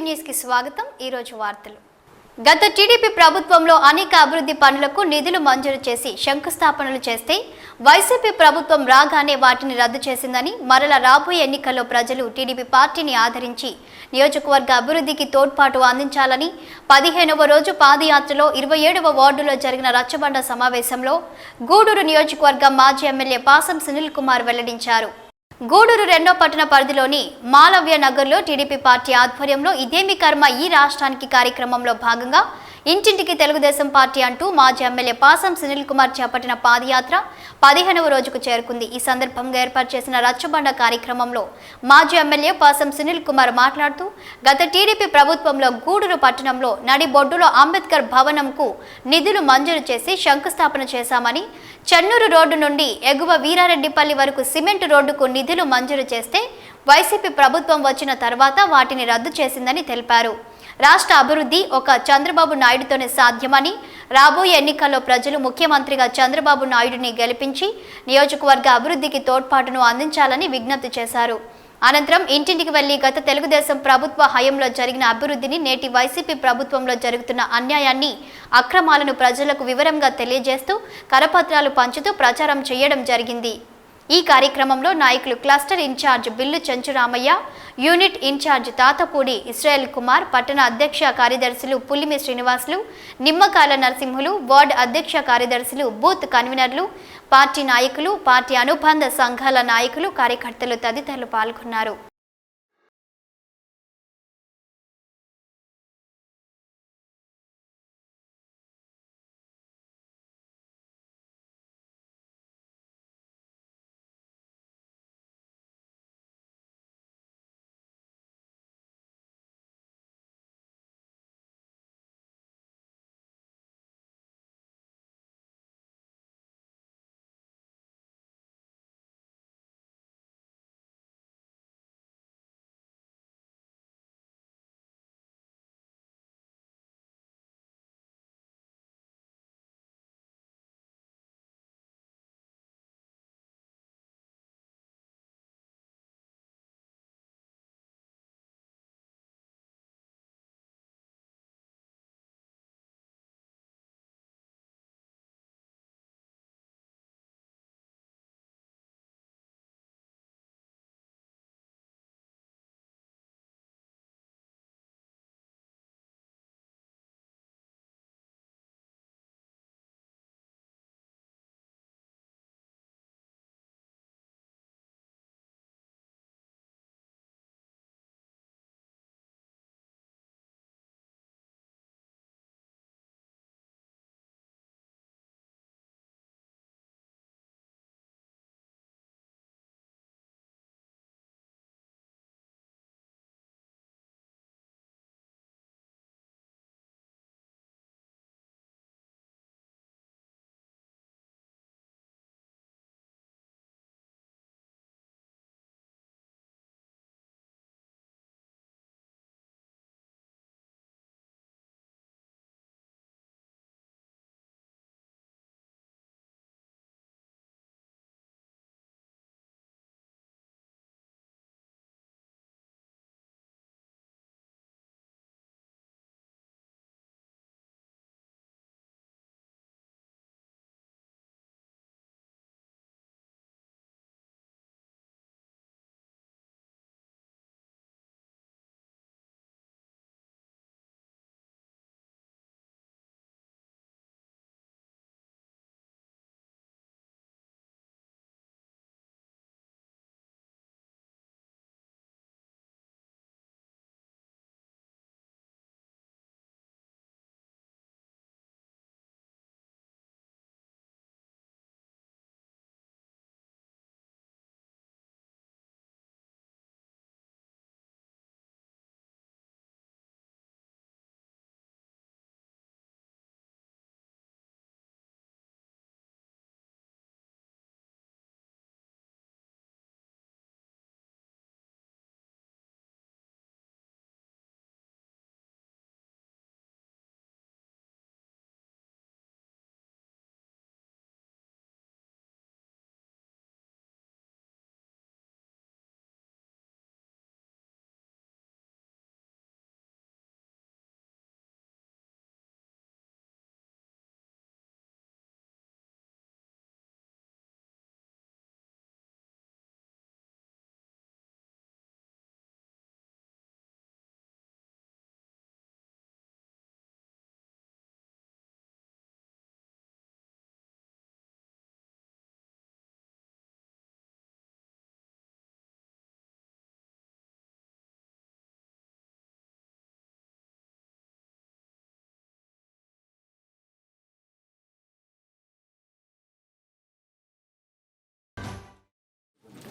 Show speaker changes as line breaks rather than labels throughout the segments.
News కి స్వాగతం। ఈ రోజు వార్తలు। గత టీడీపీ ప్రభుత్వంలో అనేక అభివృద్ధి పనులకు నిధులు మంజూరు చేసి శంకుస్థాపనలు చేస్తే వైసీపీ ప్రభుత్వం రాగానే వాటిని రద్దు చేసిందని, మరల రాబోయే ఎన్నికల్లో ప్రజలు టీడీపీ పార్టీని ఆదరించి నియోజకవర్గ అభివృద్ధికి తోడ్పాటు అందించాలని 15వ రోజు పాదయాత్రలో 27వ వార్డులో జరిగిన రచ్చబండ సమావేశంలో గూడూరు నియోజకవర్గ మాజీ ఎమ్మెల్యే పాసం సునీల్ కుమార్ వెల్లడించారు। గూడూరు 2వ పట్టణ పరిధిలోని మాలవ్య నగర్లో టీడీపీ పార్టీ ఆధ్వర్యంలో ఇదేమి కర్మ ఈ రాష్ట్రానికి కార్యక్రమంలో భాగంగా ఇంటింటికి తెలుగుదేశం పార్టీ అంటూ మాజీ ఎమ్మెల్యే పాసం సునీల్ కుమార్ చేపట్టిన పాదయాత్ర 15వ రోజుకు చేరుకుంది। ఈ సందర్భంగా ఏర్పాటు చేసిన రచ్చబండ కార్యక్రమంలో మాజీ ఎమ్మెల్యే పాసం సునీల్ కుమార్ మాట్లాడుతూ గత టీడీపీ ప్రభుత్వంలో గూడూరు పట్టణంలో నడిబొడ్డులో అంబేద్కర్ భవనంకు నిధులు మంజూరు చేసి శంకుస్థాపన చేశామని, చెన్నూరు రోడ్డు నుండి ఎగువ వీరారెడ్డిపల్లి వరకు సిమెంట్ రోడ్డుకు నిధులు మంజూరు చేస్తే వైసీపీ ప్రభుత్వం వచ్చిన తర్వాత వాటిని రద్దు చేసిందని తెలిపారు। రాష్ట్ర అభివృద్ధి ఒక చంద్రబాబు నాయుడుతోనే సాధ్యమని, రాబోయే ఎన్నికల్లో ప్రజలు ముఖ్యమంత్రిగా చంద్రబాబు నాయుడుని గెలిపించి నియోజకవర్గ అభివృద్ధికి తోడ్పాటును అందించాలని విజ్ఞప్తి చేశారు। అనంతరం ఇంటింటికి వెళ్లి గత తెలుగుదేశం ప్రభుత్వ హయాంలో జరిగిన అభివృద్ధిని, నేటి వైసీపీ ప్రభుత్వంలో జరుగుతున్న అన్యాయాన్ని, అక్రమాలను ప్రజలకు వివరంగా తెలియజేస్తూ కరపత్రాలు పంచుతూ ప్రచారం చేయడం జరిగింది। ఈ కార్యక్రమంలో నాయకులు cluster incharge Billu Chenchuramayya, unit incharge Tatapudi Israel Kumar, పట్టణ అధ్యక్ష కార్యదర్శులు పులిమి శ్రీనివాసులు, నిమ్మకాల నరసింహులు, వార్డు అధ్యక్ష కార్యదర్శులు, బూత్ కన్వీనర్లు, పార్టీ నాయకులు, పార్టీ అనుబంధ సంఘాల నాయకులు, కార్యకర్తలు తదితరులు పాల్గొన్నారు।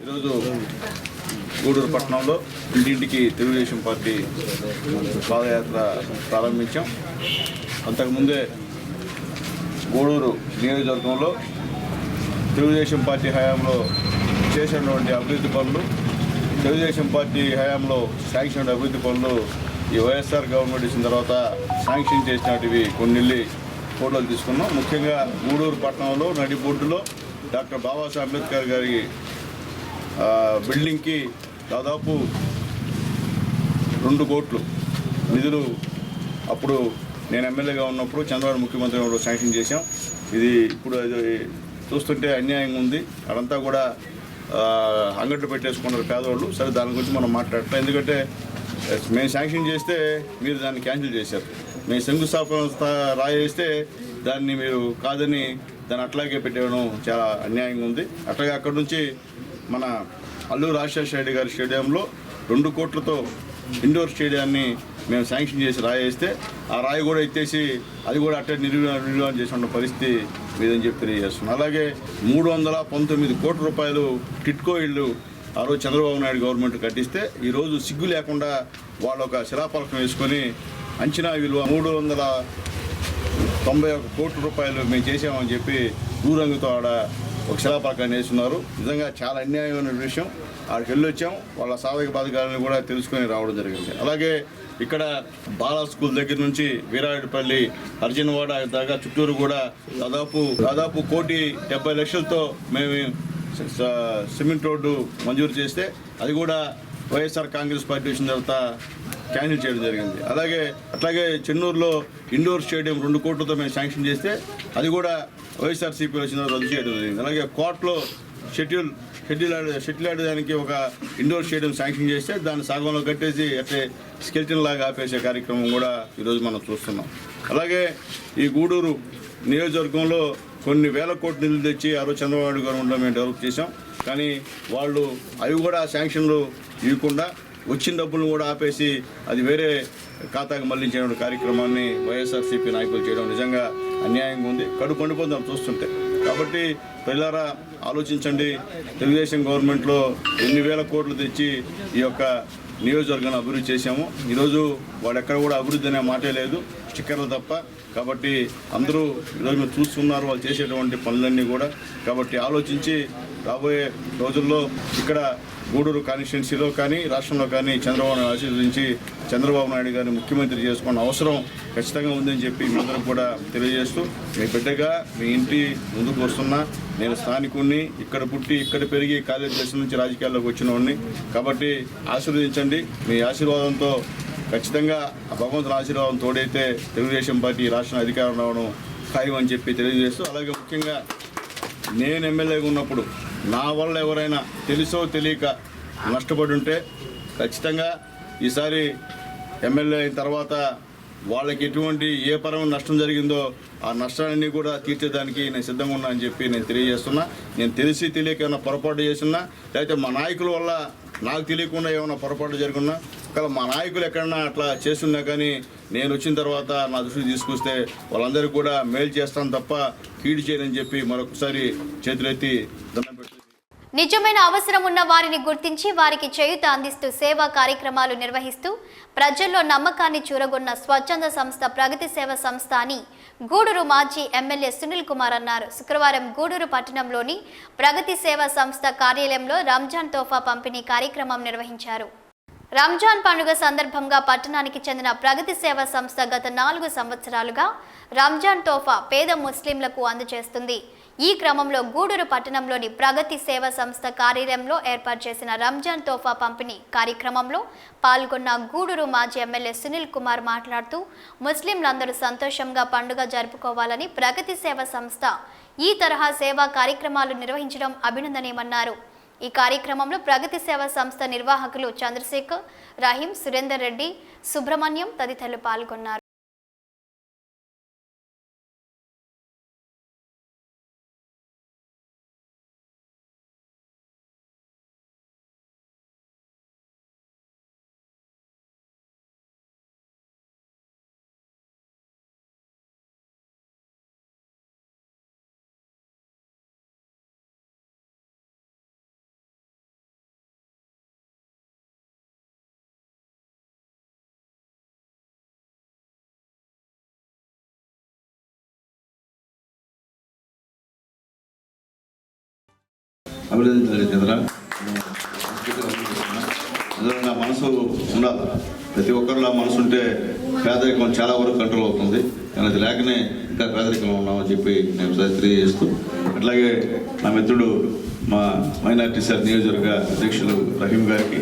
ఈరోజు గూడూరు పట్టణంలో ఇంటింటికి తెలుగుదేశం పార్టీ పాదయాత్ర ప్రారంభించాం. అంతకుముందే గూడూరు నియోజకవర్గంలో తెలుగుదేశం పార్టీ హయాంలో చేసినటువంటి అభివృద్ధి పనులు, తెలుగుదేశం పార్టీ హయాంలో శాంక్షన్ అభివృద్ధి పనులు ఈ వైఎస్ఆర్ గవర్నమెంట్ ఇచ్చిన తర్వాత శాంక్షన్ చేసినటివి కొన్ని ఫోటోలు తీసుకున్నాం. ముఖ్యంగా గూడూరు పట్టణంలో నడిబొడ్డులో డాక్టర్ బాబాసాహెబ్ అంబేద్కర్ గారి బిల్డింగ్కి దాదాపు 2 కోట్లు నిధులు అప్పుడు నేను ఎమ్మెల్యేగా ఉన్నప్పుడు చంద్రబాబు ముఖ్యమంత్రి ఉన్నప్పుడు శాంక్షన్ చేశాం. ఇది ఇప్పుడు చూస్తుంటే అన్యాయంగా ఉంది. అదంతా కూడా అంగట్లు పెట్టేసుకున్నారు పేదవాళ్ళు. సరే, దాని గురించి మనం మాట్లాడతాం. ఎందుకంటే మేము శాంక్షన్ చేస్తే మీరు దాన్ని క్యాన్సిల్ చేశారు. మేము శంకుస్థాపన రాయేస్తే దాన్ని మీరు కాదని దాన్ని అట్లాగే పెట్టేయడం చాలా అన్యాయంగా ఉంది. అట్లాగే అక్కడి నుంచి మన అల్లూరు రాజశేఖర రెడ్డి గారి స్టేడియంలో 2 కోట్లతో ఇండోర్ స్టేడియాన్ని మేము శాంక్షన్ చేసి రాయేస్తే ఆ రాయి కూడా ఎత్తేసి అది కూడా అట్టే నిర్వహణ చేసిన పరిస్థితి మీదని చెప్పి తెలియజేస్తున్నాం. అలాగే 319 కోట్ల రూపాయలు టిట్కో ఇళ్ళు ఆ రోజు చంద్రబాబు నాయుడు గవర్నమెంట్ కట్టిస్తే ఈరోజు సిగ్గు లేకుండా వాళ్ళు ఒక శిలాఫలకం వేసుకొని అంచనా విలువ 391 కోట్ల రూపాయలు మేము చేసామని చెప్పి ఊరంగుతో ఆడ ఒక శిలాఫలకాన్ని వేస్తున్నారు. నిజంగా చాలా అన్యాయమైన విషయం. ఆడికి వెళ్ళొచ్చాం, వాళ్ళ సాధక బాధకాలను కూడా తెలుసుకొని రావడం జరిగింది. అలాగే ఇక్కడ బాలా స్కూల్ దగ్గర నుంచి వీరారెడ్డిపల్లి అర్జునవాడ దాకా చుట్టూరు కూడా దాదాపు 1,70,00,000తో మేము సిమెంట్ రోడ్డు మంజూరు చేస్తే అది కూడా వైఎస్ఆర్ కాంగ్రెస్ పార్టీ వచ్చిన తర్వాత క్యాన్సిల్ చేయడం జరిగింది. అట్లాగే చెన్నూరులో ఇండోర్ స్టేడియం 2 కోట్లతో మేము శాంక్షన్ చేస్తే అది కూడా వైఎస్ఆర్సీపీ వచ్చిన రద్దు చేయడం జరిగింది. అలాగే కోర్టులో షటిల్ ఆడడానికి ఒక ఇండోర్ స్టేడియం శాంక్షన్ చేస్తే దాన్ని సగంలో కట్టేసి అట్లే స్కెల్టన్ లాగా ఆపేసే కార్యక్రమం కూడా ఈరోజు మనం చూస్తున్నాం. అలాగే ఈ గూడూరు నియోజకవర్గంలో కొన్ని వేల కోట్ల నిధులు తెచ్చి ఆ రోజు చంద్రబాబు నాయుడు గవర్నమెంట్లో మేము డెవలప్ చేసాం. కానీ వాళ్ళు అవి కూడా శాంక్షన్లు ఇవ్వకుండా వచ్చిన డబ్బులను కూడా ఆపేసి అది వేరే ఖాతాకు మళ్లించే కార్యక్రమాన్ని వైఎస్ఆర్సీపీ నాయకులు చేయడం నిజంగా అన్యాయంగా ఉంది. కడుపు పండిపోతాం చూస్తుంటే. కాబట్టి ప్రజలారా ఆలోచించండి. తెలుగుదేశం గవర్నమెంట్లో ఎన్ని వేల కోట్లు తెచ్చి ఈ యొక్క నియోజకవర్గాన్ని అభివృద్ధి చేశాము. ఈరోజు వాడెక్కడ కూడా అభివృద్ధి అనే మాటే లేదు, స్టిక్కర్లు తప్ప. కాబట్టి అందరూ ఈరోజు మీరు చూస్తున్నారు వాళ్ళు చేసేటువంటి పనులన్నీ కూడా. కాబట్టి ఆలోచించి రాబోయే రోజుల్లో ఇక్కడ గూడూరు కాన్స్టిట్యున్సీలో కానీ రాష్ట్రంలో కానీ చంద్రబాబు నాయుడు ఆశీర్వదించి చంద్రబాబు నాయుడు గారిని ముఖ్యమంత్రి చేసుకున్న అవసరం ఖచ్చితంగా ఉందని చెప్పి అందరూ కూడా తెలియజేస్తూ, మీ బిడ్డగా మీ ఇంటి ముందుకు వస్తున్నా, నేను స్థానికుడిని, ఇక్కడ పుట్టి ఇక్కడ పెరిగి కాలేజీ దశ నుంచి రాజకీయాల్లోకి వచ్చినవాడిని. కాబట్టి ఆశీర్వదించండి. మీ ఆశీర్వాదంతో ఖచ్చితంగా ఆ భగవంతుని ఆశీర్వాదం తోడైతే తెలుగుదేశం పార్టీ రాష్ట్రం అధికారం రావడం ఖాయం అని చెప్పి తెలియజేస్తూ, అలాగే ముఖ్యంగా నేను ఎమ్మెల్యేగా ఉన్నప్పుడు నా వల్ల ఎవరైనా తెలుసో తెలియక నష్టపడి ఉంటే ఖచ్చితంగా ఈసారి ఎమ్మెల్యే అయిన తర్వాత వాళ్ళకి ఎటువంటి ఏ పరమైన నష్టం జరిగిందో ఆ నష్టాలన్నీ కూడా తీర్చేదానికి నేను సిద్ధంగా ఉన్నా అని చెప్పి నేను తెలియజేస్తున్నా. నేను తెలిసి తెలియక ఏమైనా పొరపాటు చేస్తున్నా, లేకపోతే మా నాయకుల వల్ల నాకు తెలియకుండా ఏమైనా పొరపాటు జరుగున్నా, కానీ మా నాయకులు ఎక్కడన్నా అట్లా చేస్తున్నా కానీ నేను వచ్చిన తర్వాత నా దృష్టికి తీసుకొస్తే వాళ్ళందరికీ కూడా మేలు చేస్తాను తప్ప కీడు చేయనని చెప్పి మరొకసారి చేతులెత్తి దండం పెట్టి
నిజమైన అవసరం ఉన్న వారిని గుర్తించి వారికి చేయూత అందిస్తూ సేవా కార్యక్రమాలు నిర్వహిస్తూ ప్రజల్లో నమ్మకాన్ని చూరగొన్న స్వచ్ఛంద సంస్థ ప్రగతి సేవ సంస్థ అని గూడూరు మాజీ ఎమ్మెల్యే సునీల్ కుమార్ అన్నారు. శుక్రవారం గూడూరు పట్టణంలోని ప్రగతి సేవ సంస్థ కార్యాలయంలో రంజాన్ తోఫా పంపిణీ కార్యక్రమం నిర్వహించారు. రంజాన్ పండుగ సందర్భంగా పట్టణానికి చెందిన ప్రగతి సేవ సంస్థ గత 4 సంవత్సరాలుగా రంజాన్ తోఫా పేద ముస్లింలకు అందజేస్తుంది. ఈ క్రమంలో గూడూరు పట్టణంలోని ప్రగతి సేవ సంస్థ కార్యాలయంలో ఏర్పాటు చేసిన రంజాన్ తోఫా పంపిణీ కార్యక్రమంలో పాల్గొన్న గూడూరు మాజీ ఎమ్మెల్యే సునీల్ కుమార్ మాట్లాడుతూ, ముస్లింలందరూ సంతోషంగా పండుగ జరుపుకోవాలని ప్రగతి సేవ సంస్థ ఈ తరహా సేవా కార్యక్రమాలు నిర్వహించడం అభినందనీయమన్నారు. ఈ కార్యక్రమంలో ప్రగతి సేవ సంస్థ నిర్వాహకులు చంద్రశేఖర్, రహీం, సురేందర్ రెడ్డి, సుబ్రహ్మణ్యం తదితరులు పాల్గొన్నారు.
అభినందించలేదు చంద్ర. అందులో నా మనసు ఉండాలి. ప్రతి ఒక్కరిలో మనసు ఉంటే పేదరికం చాలా వరకు కంట్రోల్ అవుతుంది. కానీ అది లేకనే ఇంకా పేదరికంలో ఉన్నామని చెప్పి నేను తెలియజేస్తూ, అట్లాగే నా మిత్రుడు మా మైనార్టీ సెల్ నియోజకవర్గ అధ్యక్షులు రహీం గారికి,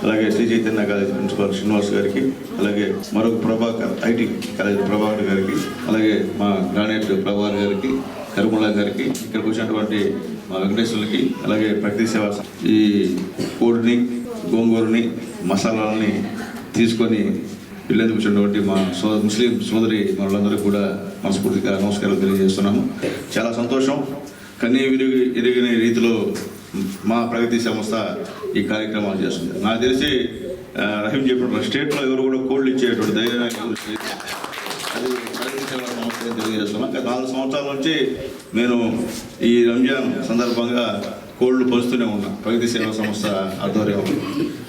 అలాగే శ్రీ చైతన్య కాలేజ్ ప్రిన్సిపాల్ శ్రీనివాస్ గారికి, అలాగే మరొక ప్రభాకర్ ఐటీ కాలేజ్ ప్రభాకర్ గారికి, అలాగే మా గ్రానైట్ ప్రభాకర్ గారికి, కరుమల గారికి, ఇక్కడికి వచ్చినటువంటి మా వెంకటేశ్వరులకి, అలాగే ప్రగతి సేవ ఈ కోడిని గోంగూరని మసాలాలని తీసుకొని వీళ్ళెందుకు వచ్చినటువంటి మా ముస్లిం సోదరి వాళ్ళందరూ కూడా మనస్ఫూర్తిగా నమస్కారాలు తెలియజేస్తున్నాము. చాలా సంతోషం. కన్నీ ఎరిగిన రీతిలో మా ప్రగతి సంస్థ ఈ కార్యక్రమాలు చేస్తుంది. నాకు తెలిసి రహీం చెప్పినప్పుడు స్టేట్లో ఎవరు కూడా కోళ్ళు ఇచ్చేటువంటి ధైర్యం అది ప్రగతి సేవా సంస్థ తెలియజేస్తున్నాం. గత 4 సంవత్సరాల నుంచి నేను ఈ రంజాన్ సందర్భంగా కోళ్ళు పంచుతూనే ఉన్నాను ప్రగతి సేవా సంస్థ ఆధ్వర్యంలో.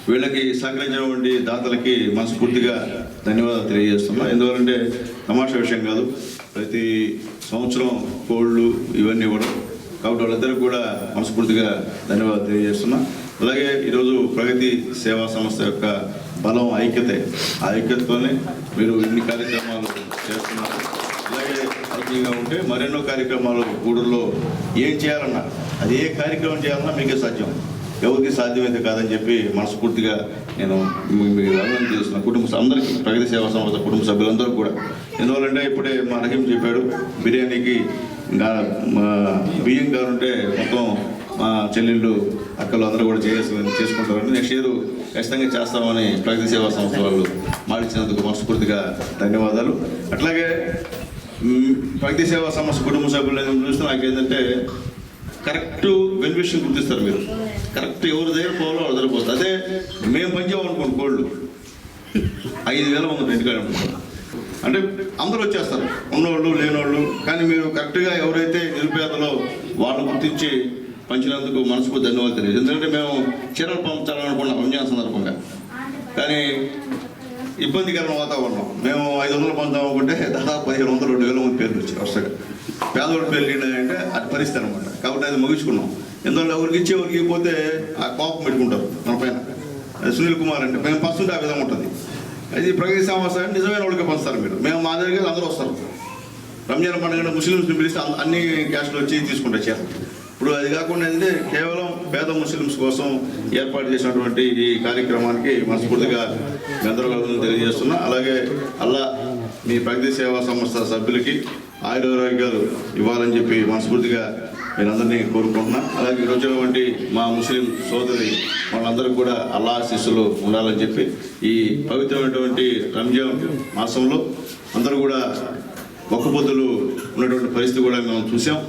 వీళ్ళకి సహకరించినటువంటి దాతలకి మనస్ఫూర్తిగా ధన్యవాదాలు తెలియజేస్తున్నాం. ఎందుకంటే తమాషా విషయం కాదు, ప్రతి సంవత్సరం కోళ్ళు ఇవన్నీ కూడా. కాబట్టి వాళ్ళిద్దరికి కూడా మనస్ఫూర్తిగా ధన్యవాదాలు తెలియజేస్తున్నా. అలాగే ఈరోజు ప్రగతి సేవా సంస్థ యొక్క బలం ఐక్యతే. ఆ ఐక్యతతోనే మీరు ఇన్ని కార్యక్రమాలు చేస్తున్నారు. అలాగే ఐక్యంగా ఉంటే మరెన్నో కార్యక్రమాలు గూడూరులో ఏం చేయాలన్నా, అది ఏ కార్యక్రమం చేయాలన్నా మీకే సాధ్యం, ఎవరికి సాధ్యమైతే కాదని చెప్పి మనస్ఫూర్తిగా నేను మీకు అభినందన చేస్తున్నాను. అందరికీ ప్రగతి సేవా సంస్థ కుటుంబ సభ్యులందరూ కూడా. ఎందువల్లంటే ఇప్పుడే మా రహీం చెప్పాడు, బిర్యానీకి బియ్యం కావాలంటే మొత్తం మా చెల్లెళ్ళు అక్కలు అందరూ కూడా చేసుకుంటారని. నెక్స్ట్ ఇయర్ ఖచ్చితంగా చేస్తామని ప్రగతి సేవా సంస్థ వాళ్ళు మాటిచ్చినందుకు మనస్ఫూర్తిగా ధన్యవాదాలు. అట్లాగే ప్రగతి సేవా సంస్థ కుటుంబ సభ్యులు చూస్తే నాకేంటంటే కరెక్ట్ బెనిఫిషన్ గుర్తిస్తారు మీరు. కరెక్ట్ ఎవరి దగ్గర పోవాలో వాళ్ళ దగ్గర పోతుంది. అదే మేము పంచామనుకోండి కోళ్ళు 5,000 మంది ఇంటికాడ అంటే అందరూ వచ్చేస్తారు, ఉన్నోళ్ళు లేనోళ్ళు. కానీ మీరు కరెక్ట్గా ఎవరైతే నిరుపేదలో వాళ్ళు గుర్తించి పంచినందుకు మనసుకు ధన్యవాదాలు తెలియదు. ఎందుకంటే మేము చీరలు పంచాలనుకున్నాం రంజాన్ సందర్భంగా, కానీ ఇబ్బందికరమైన వాతావరణం. మేము 500 పంచామనుకుంటే దాదాపు 1,500 2,000 మంది పేర్లు వచ్చారు వరుసగా. పేదవాడి పేర్లు అంటే అది పరిస్థితి అనమాట. కాబట్టి అది ముగించుకున్నాం. ఎందుకంటే ఎవరికి ఇచ్చి ఎవరికి ఇవ్వకపోతే ఆ కోపం పెట్టుకుంటారు మన పైన. సునీల్ కుమార్ అంటే మేము పంచుంటే ఆ విధంగా ఉంటుంది. అది ప్రగతి సంస్థ నిజమైన వాళ్ళకి పంచుతారు మీరు. మేము మా దగ్గర అందరూ వస్తారు. రంజాన్ పండుగ ముస్లిమ్స్ని పిలిస్తే అన్ని క్యాస్ట్లు వచ్చి తీసుకుంటారు చీర. ఇప్పుడు అది కాకుండా ఏంటంటే కేవలం పేద ముస్లిమ్స్ కోసం ఏర్పాటు చేసినటువంటి ఈ కార్యక్రమానికి మనస్ఫూర్తిగా గందరగోళం తెలియజేస్తున్నా. అలాగే అల్లా మీ ప్రగతి సేవా సంస్థ సభ్యులకి ఆయురారోగ్యాలు ఇవ్వాలని చెప్పి మనస్ఫూర్తిగా మీరందరినీ కోరుకుంటున్నా. అలాగే ఈరోజు మా ముస్లిం సోదరి వాళ్ళందరికీ కూడా అల్లా ఆశీస్సులు ఉండాలని చెప్పి ఈ పవిత్రమైనటువంటి రంజాన్ మాసంలో అందరూ కూడా ఒక్క పొద్దులు ఉన్నటువంటి పరిస్థితి కూడా మేము చూసాం.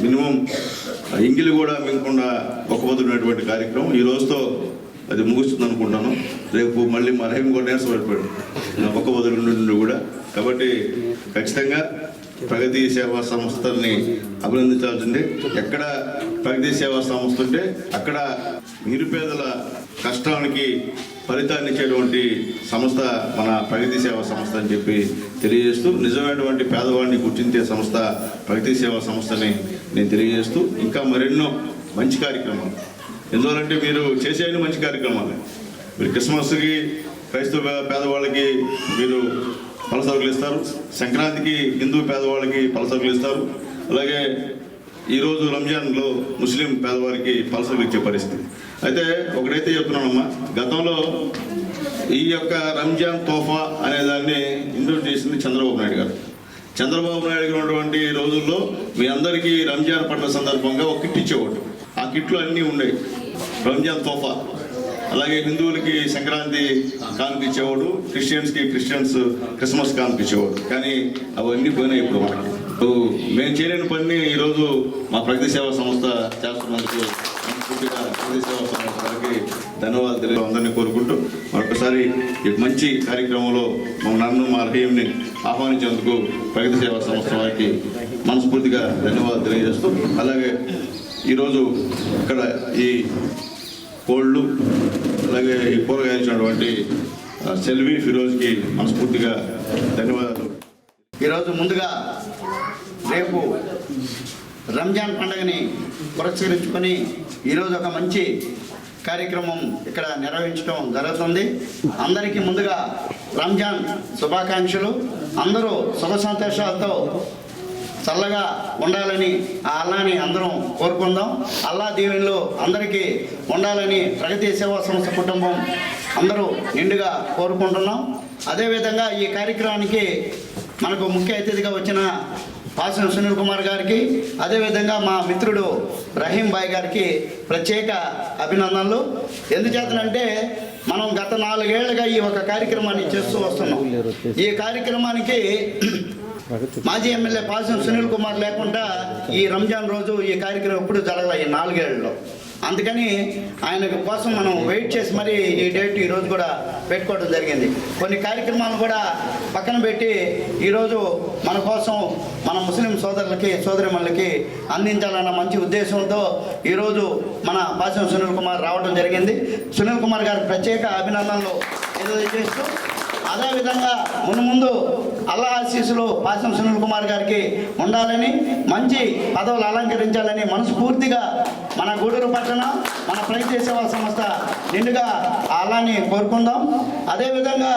మినిమం ఇంగిలి కూడా మింగకుండా ఒక్క పొద్దులు ఉన్నటువంటి కార్యక్రమం ఈ రోజుతో అది ముగుస్తుంది అనుకుంటాను. రేపు మళ్ళీ మా రహీం కూడా నేర్చబడిపోయాడు ఒక్క పొద్దుల నుండి కూడా. కాబట్టి ఖచ్చితంగా ప్రగతి సేవా సంస్థల్ని అభినందించాల్సిందే. ఎక్కడ ప్రగతి సేవా సంస్థ ఉంటే అక్కడ నిరుపేదల కష్టానికి ఫలితాన్ని ఇచ్చేటువంటి సంస్థ మన ప్రగతి సేవా సంస్థ అని చెప్పి తెలియజేస్తూ, నిజమైనటువంటి పేదవాడిని గుర్తించే సంస్థ ప్రగతి సేవా సంస్థని నేను తెలియజేస్తూ, ఇంకా మరెన్నో మంచి కార్యక్రమాలు. ఎందువల్లంటే మీరు చేసేవన్నీ మంచి కార్యక్రమాలు. మీరు క్రిస్మస్కి క్రైస్తవ పేదవాళ్ళకి మీరు పలసరుకులు ఇస్తారు, సంక్రాంతికి హిందూ పేదవాళ్ళకి పలసరుకులు ఇస్తారు, అలాగే ఈరోజు రంజాన్లో ముస్లిం పేదవారికి పలసరులు ఇచ్చే పరిస్థితి. అయితే ఒకటైతే చెప్తున్నానమ్మా, గతంలో ఈ యొక్క రంజాన్ తోఫా అనే దాన్ని ఇంట్రొడ్యూస్ చేసింది చంద్రబాబు నాయుడు గారు. చంద్రబాబు నాయుడు గారు ఉన్నటువంటి రోజుల్లో మీ అందరికీ రంజాన్ పండుగ సందర్భంగా ఒక కిట్ ఇచ్చేవాడు. ఆ కిట్లో అన్నీ ఉన్నాయి. రంజాన్ తోఫా, అలాగే హిందువులకి సంక్రాంతి కానుక ఇచ్చేవాడు, క్రిస్టియన్స్కి క్రిస్మస్ కానుక ఇచ్చేవాడు. కానీ అవన్నీ పోయినాయి ఇప్పుడు మనకి. మేము చేయలేని పని ఈరోజు మా ప్రగతి సేవా సంస్థ చేస్తున్నందుకు పూర్తిగా ప్రగతి సేవా సంస్థ వారికి ధన్యవాదాలు తెలియ అందరినీ కోరుకుంటూ మరొకసారి ఈ మంచి కార్యక్రమంలో నన్ను మా రహీంని ఆహ్వానించేందుకు ప్రగతి సేవా సంస్థ వారికి మనస్ఫూర్తిగా ధన్యవాదాలు తెలియజేస్తూ, అలాగే ఈరోజు ఇక్కడ ఈ కోళ్ళు అలాగే ఈ కూరగాయలు ఇచ్చినటువంటి సెల్వి ఫిరోజ్కి మనస్ఫూర్తిగా ధన్యవాదాలు.
ఈరోజు ముందుగా రేపు రంజాన్ పండుగని పురస్కరించుకొని ఈరోజు ఒక మంచి కార్యక్రమం ఇక్కడ నిర్వహించడం జరుగుతుంది. అందరికీ ముందుగా రంజాన్ శుభాకాంక్షలు. అందరూ సుఖ సంతోషాలతో చల్లగా ఉండాలని ఆ అల్లాని అందరం కోరుకుందాం. అల్లా దీవెనలు అందరికీ ఉండాలని ప్రగతి సేవా సంస్థ కుటుంబం అందరూ నిండుగా కోరుకుంటున్నాం. అదేవిధంగా ఈ కార్యక్రమానికి మనకు ముఖ్య అతిథిగా వచ్చిన పాసం సునీల్ కుమార్ గారికి, అదేవిధంగా మా మిత్రుడు రహీం భాయ్ గారికి ప్రత్యేక అభినందనలు. ఎందుచేతనంటే మనం గత 4 ఏళ్లుగా ఈ ఒక కార్యక్రమాన్ని చేస్తూ వస్తున్నాం. ఈ కార్యక్రమానికి మాజీ ఎమ్మెల్యే పాసం సునీల్ కుమార్ లేకుండా ఈ రంజాన్ రోజు ఈ కార్యక్రమం ఎప్పుడు జరగలే ఈ 4 ఏళ్లలో. అందుకని ఆయన కోసం మనం వెయిట్ చేసి మరి ఈ డేట్ ఈరోజు కూడా పెట్టుకోవడం జరిగింది. కొన్ని కార్యక్రమాలు కూడా పక్కన పెట్టి ఈరోజు మన కోసం మన ముస్లిం సోదరులకి సోదరిమణులకి అందించాలన్న మంచి ఉద్దేశంతో ఈరోజు మన పాసం సునీల్ కుమార్ రావడం జరిగింది. సునీల్ కుమార్ గారికి ప్రత్యేక అభినందనలు తెలియజేస్తూ, అదేవిధంగా ముందు అల్లా ఆశీస్సులు పాసం సునీల్ కుమార్ గారికి ఉండాలని, మంచి పదవులు అలంకరించాలని మనస్ఫూర్తిగా మన గూడూరు పట్టణ మన ప్రగతి సేవా సంస్థ నిండుగా అలాని కోరుకుందాం. అదేవిధంగా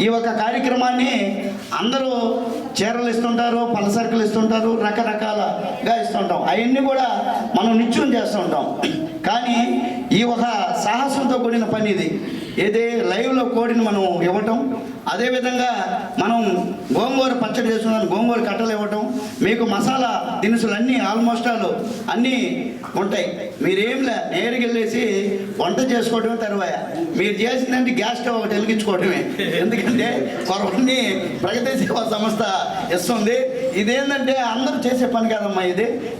ఈ ఒక కార్యక్రమాన్ని అందరూ చీరలు ఇస్తుంటారు, పలసరుకులు ఇస్తుంటారు, రకరకాలుగా ఇస్తుంటాం. అవన్నీ కూడా మనం నిత్యం చేస్తుంటాం. కానీ ఈ ఒక సాహసంతో కూడిన పని ఇది. ఏదే లైవ్లో కోడిని మనం ఇవ్వటం, అదేవిధంగా మనం గోంగూర పచ్చడి చేసుకున్నాను గోంగూర కట్టలు ఇవ్వటం, మీకు మసాలా దినుసులు అన్నీ ఆల్మోస్ట్ అన్నీ ఉంటాయి. మీరేంలే నేరుగా వెళ్ళేసి వంట చేసుకోవడమే తరువాయ. మీరు చేసిందంటే గ్యాస్ స్టవ్ ఒకటి వెలిగించుకోవడమే. ఎందుకంటే కొరవన్నీ ప్రగతి సేవా సంస్థ ఇస్తుంది. ఇదేంటంటే అందరూ చేసే పని కాదమ్మా.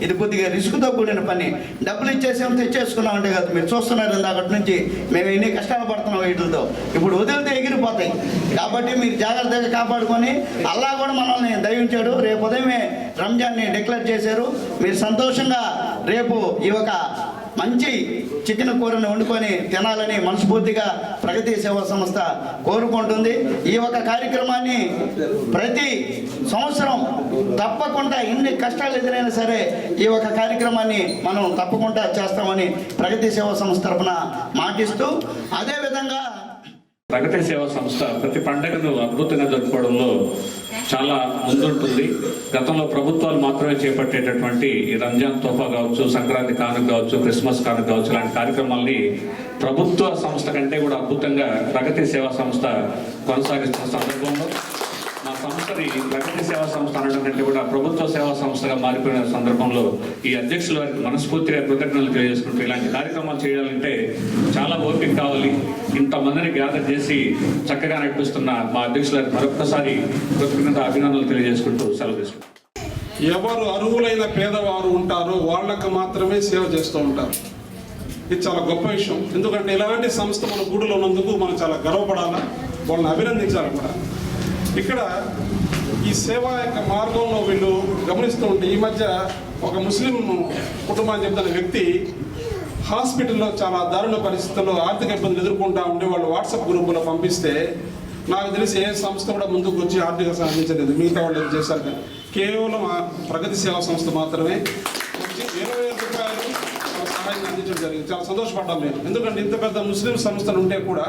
ఇది కొద్దిగా రిస్క్తో కూడిన పని. డబ్బులు ఇచ్చేసాం తెచ్చేసుకున్నాం అంటే కాదు. మీరు చూస్తున్నారు అక్కడి నుంచి మేము ఎన్ని కష్టాలు పడుతున్నాం వీటితో. ఇప్పుడు వదిలితే ఎగిరిపోతాయి. కాబట్టి మీరు జాగ్రత్తగా కాపాడుకొని, అల్లా కూడా మనల్ని దయించాడు. రేపు ఉదయమే రంజాన్ని డిక్లేర్ చేశారు. మీరు సంతోషంగా రేపు ఈ ఒక మంచి చికెన్ కూరను వండుకొని తినాలని మనస్ఫూర్తిగా ప్రగతి సేవా సంస్థ కోరుకుంటుంది. ఈ ఒక కార్యక్రమాన్ని ప్రతి సంవత్సరం తప్పకుండా ఎన్ని కష్టాలు ఎదురైనా సరే ఈ ఒక కార్యక్రమాన్ని మనం తప్పకుండా చేస్తామని ప్రగతి సేవా సంస్థ తరఫున మాటిస్తూ, అదేవిధంగా
ప్రగతి సేవా సంస్థ ప్రతి పండుగను అద్భుతంగా జరుపుకోవడంలో చాలా ముందుంటుంది. గతంలో ప్రభుత్వాలు మాత్రమే చేపట్టేటటువంటి ఈ రంజాన్ తోఫా కావచ్చు, సంక్రాంతి కానుక కావచ్చు, క్రిస్మస్ కానుక కావచ్చు, ఇలాంటి కార్యక్రమాల్ని ప్రభుత్వ సంస్థ కంటే కూడా అద్భుతంగా ప్రగతి సేవా సంస్థ కొనసాగిస్తున్న సందర్భంలో మా సంస్థని ప్రగతి సేవా సంస్థ అనడం కంటే కూడా ప్రభుత్వ సేవా సంస్థగా మారిపోయిన సందర్భంలో ఈ అధ్యక్షుల వారికి మనస్ఫూర్తిగా కృతజ్ఞతలు తెలియజేసుకుంటూ, ఇలాంటి కార్యక్రమాలు చేయాలంటే చాలా ఓపిక కావాలి. ఇంతమందిని గ్యాదర్ చేసి చక్కగా నడిపిస్తున్న మా అధ్యక్షుల వారికి మరొకసారి కృతజ్ఞత అభినందనలు తెలియజేసుకుంటూ సెలవు తీసుకుంటాం.
ఎవరు అర్హులైన పేదవారు ఉంటారో వాళ్ళకు మాత్రమే సేవ చేస్తూ ఉంటారు. ఇది చాలా గొప్ప విషయం. ఎందుకంటే ఇలాంటి సంస్థ మన గూడులో ఉన్నందుకు మనం చాలా గర్వపడాలా, వాళ్ళని అభినందించాలి కూడా. ఇక్కడ ఈ సేవ యొక్క మార్గంలో వీళ్ళు గమనిస్తూ ఉంటే, ఈ మధ్య ఒక ముస్లిం కుటుంబాన్ని చెప్తున్న వ్యక్తి హాస్పిటల్లో చాలా దారుణ పరిస్థితుల్లో ఆర్థిక ఇబ్బందులు ఎదుర్కొంటూ ఉంటే వాళ్ళు వాట్సాప్ గ్రూపులో పంపిస్తే, నాకు తెలిసి ఏ సంస్థ కూడా ముందుకు వచ్చి ఆర్థిక సహాయం అందించలేదు. మిగతా వాళ్ళు చేశారు కానీ కేవలం ప్రగతి సేవా సంస్థ మాత్రమే 20,000 రూపాయలు సహాయం అందించడం జరిగింది. చాలా సంతోషపడ్డాం మేము. ఎందుకంటే ఇంత పెద్ద ముస్లిం సంస్థలు ఉంటే కూడా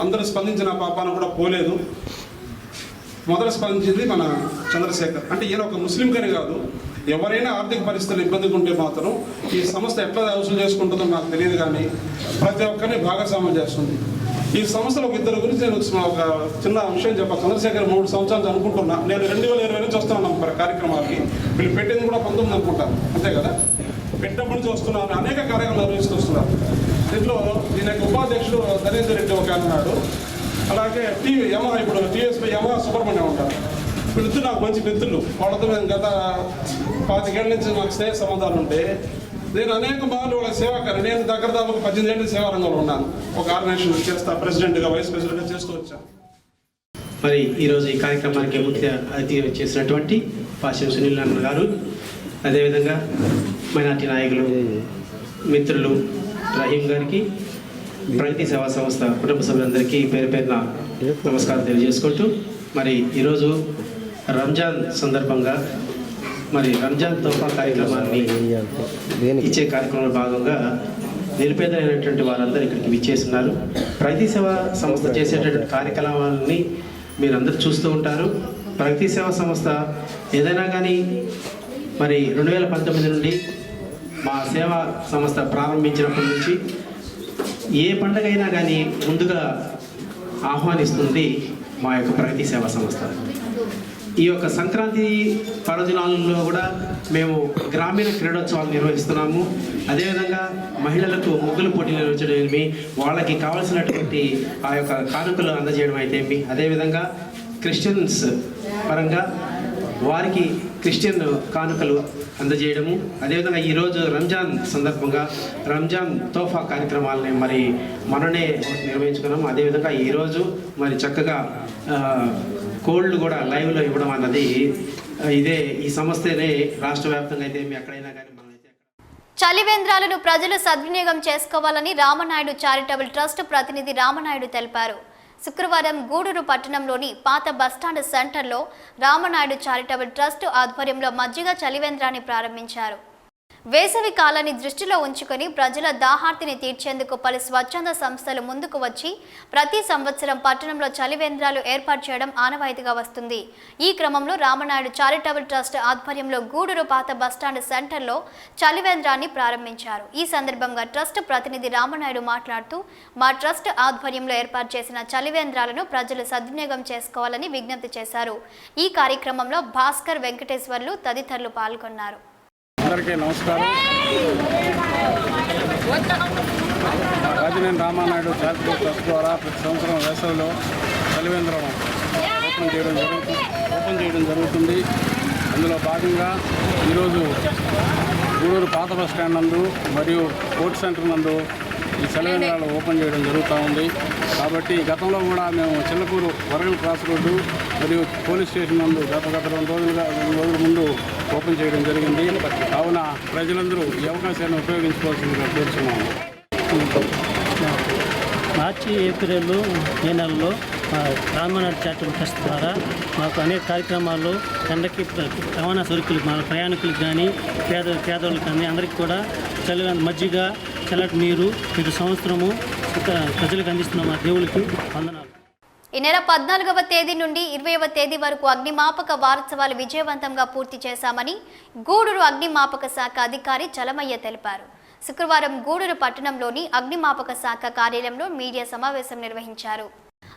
అందరూ స్పందించిన పాపాన కూడా పోలేదు. మొదట స్పందించింది మన చంద్రశేఖర్. అంటే ఈయన ఒక ముస్లింకనే కాదు, ఎవరైనా ఆర్థిక పరిస్థితులు ఇబ్బందిగా ఉంటే మాత్రం ఈ సంస్థ ఎట్లా వసూలు చేసుకుంటుందో నాకు తెలియదు, కానీ ప్రతి ఒక్కరిని భాగస్వామ్యం చేస్తుంది. ఈ సంస్థలో ఒక ఇద్దరు గురించి నేను ఒక చిన్న విషయం చెప్పాను. చంద్రశేఖర్ 3 సంవత్సరాలు అనుకుంటున్నా. నేను 2020 నుంచి వస్తున్నాను కార్యక్రమాలకి. వీళ్ళు పెట్టింది కూడా 19 అనుకుంటాను, అంతే కదా. పెట్టినప్పటి నుంచి వస్తున్నాను, అనేక కార్యక్రమాలు నిర్వహిస్తూ వస్తున్నారు. దీంట్లో దీని యొక్క ఉపాధ్యక్షుడు నరేందర్ రెడ్డి ఒక అన్నాడు. అలాగే ఇప్పుడు టీఎస్పీ సుబ్రహ్మణ్యం ఉంటారు. వీళ్ళిద్దరు నాకు మంచి మిత్రులు. వాళ్ళతో మేము గత 25 ఏళ్ళ నుంచి నాకు స్నేహ సంబంధాలు ఉంటే, నేను అనేక మార్లు వాళ్ళ సేవాకారు. నేను దగ్గర దాదాపు 18 ఏళ్ళ సేవా రంగంలో ఉన్నాను. ఒక ఆర్గనైజేషన్ చేస్తా, ప్రెసిడెంట్గా, వైస్ ప్రెసిడెంట్గా చేస్తూ వచ్చాను.
మరి ఈరోజు ఈ కార్యక్రమానికి ముఖ్య అతిథి చేసినటువంటి పాసం సునీల్ అన్న గారు, అదేవిధంగా మైనార్టీ నాయకులు మిత్రులు రహీం గారికి, ప్రగతి సేవా సంస్థ కుటుంబ సభ్యులందరికీ పేరు పేరున నమస్కారం తెలియజేసుకుంటూ, మరి ఈరోజు రంజాన్ సందర్భంగా మరి రంజాన్ తోఫా కార్యక్రమాన్ని ఇచ్చే కార్యక్రమంలో భాగంగా నిరుపేదలైనటువంటి వారందరూ ఇక్కడికి విచ్చేస్తున్నారు. ప్రగతి సేవా సంస్థ చేసేటటువంటి కార్యక్రమాలని మీరందరూ చూస్తూ ఉంటారు. ప్రగతి సేవా సంస్థ ఏదైనా కానీ మరి 2019 నుండి మా సేవా సంస్థ ప్రారంభించినప్పటి నుంచి ఏ పండుగ అయినా కానీ ముందుగా ఆహ్వానిస్తుంది మా యొక్క ప్రగతి సేవా సంస్థ. ఈ యొక్క సంక్రాంతి పర్వదినాలలో కూడా మేము గ్రామీణ క్రీడోత్సవాలు నిర్వహిస్తున్నాము. అదేవిధంగా మహిళలకు ముగ్గులు పోటీలు నిర్వహించడమేమి, వాళ్ళకి కావాల్సినటువంటి ఆ యొక్క కానుకలు అందజేయడం అయితేమి, అదేవిధంగా క్రిస్టియన్స్ పరంగా వారికి క్రిస్టియన్ కానుకలు అందజేయడము, అదేవిధంగా ఈరోజు రంజాన్ సందర్భంగా రంజాన్ తోఫా కార్యక్రమాలని మరి మననే నిర్వహించుకున్నాము. అదేవిధంగా ఈరోజు మరి చక్కగా కోల్డ్ కూడా లైవ్లో ఇవ్వడం అన్నది ఇదే ఈ సంస్థనే రాష్ట్ర వ్యాప్తంగా అయితే ఎక్కడైనా కానీ మనమైతే
చలివేంద్రాలను ప్రజలు సద్వినియోగం చేసుకోవాలని రామనాయుడు చారిటబుల్ ట్రస్ట్ ప్రతినిధి రామనాయుడు తెలిపారు. శుక్రవారం గూడూరు పట్టణంలోని పాత బస్టాండ్ సెంటర్లో రామనాయుడు చారిటబుల్ ట్రస్ట్ ఆధ్వర్యంలో మజ్జిగ చలివేంద్రాన్ని ప్రారంభించారు. వేసవి కాలాన్ని దృష్టిలో ఉంచుకొని ప్రజల దాహార్తిని తీర్చేందుకు పలు స్వచ్ఛంద సంస్థలు ముందుకు వచ్చి ప్రతి సంవత్సరం పట్టణంలో చలివేంద్రాలు ఏర్పాటు చేయడం ఆనవాయితీగా వస్తుంది. ఈ క్రమంలో రామనాయుడు చారిటబుల్ ట్రస్ట్ ఆధ్వర్యంలో గూడూరు పాత బస్టాండ్ సెంటర్లో చలివేంద్రాన్ని ప్రారంభించారు. ఈ సందర్భంగా ట్రస్ట్ ప్రతినిధి రామనాయుడు మాట్లాడుతూ మా ట్రస్ట్ ఆధ్వర్యంలో ఏర్పాటు చేసిన చలివేంద్రాలను ప్రజలు సద్వినియోగం చేసుకోవాలని విజ్ఞప్తి చేశారు. ఈ కార్యక్రమంలో భాస్కర్, వెంకటేశ్వర్లు తదితరులు పాల్గొన్నారు.
అందరికీ నమస్కారం. రాజనేని రామానాయుడు చారిటబుల్ ట్రస్ట్ ద్వారా ప్రతి సంవత్సరం వేసవిలో చలివేంద్రం ఓపెన్ చేయడం జరుగుతుంది. అందులో భాగంగా ఈరోజు గూడూరు పాత బస్ స్టాండ్ నందు మరియు కోర్ట్ సెంటర్ నందు ఈ చలివేంద్రాలు ఓపెన్ చేయడం జరుగుతూ ఉంది. కాబట్టి గతంలో కూడా మేము చిల్లకూరు వరగల్ క్రాస్ రోడ్డు మరియు పోలీస్ స్టేషన్ నందు గత 2 రోజుల ముందు ఓపెన్ చేయడం జరిగింది. కావున ప్రజలందరూ ఈ అవకాశాన్ని ఉపయోగించుకోవాల్సిందిగా కోరుతున్నాము.
మార్చి, ఏప్రిల్ ఈ నెలలో రామనాయుడు చారిటబుల్ ట్రస్ట్ ద్వారా మాకు అనేక కార్యక్రమాల్లో ఎండకి రవాణా సరుకులు మన ప్రయాణికులకు కానీ పేదవాళ్ళకి కానీ అందరికీ కూడా మజ్జిగ, చల్లటి నీరు ప్రతి సంవత్సరము ప్రజలకు అందిస్తున్నాం. మా దేవుళ్ళకి వందనాలు.
ఈ నెల 14వ తేదీ నుండి 20వ తేదీ వరకు అగ్నిమాపక వారోత్సవాలు విజయవంతంగా పూర్తి చేశామని గూడూరు అగ్నిమాపక శాఖ అధికారి చలమయ్య తెలిపారు. శుక్రవారం గూడూరు పట్టణంలోని అగ్నిమాపక శాఖ కార్యాలయంలో మీడియా సమావేశం నిర్వహించారు.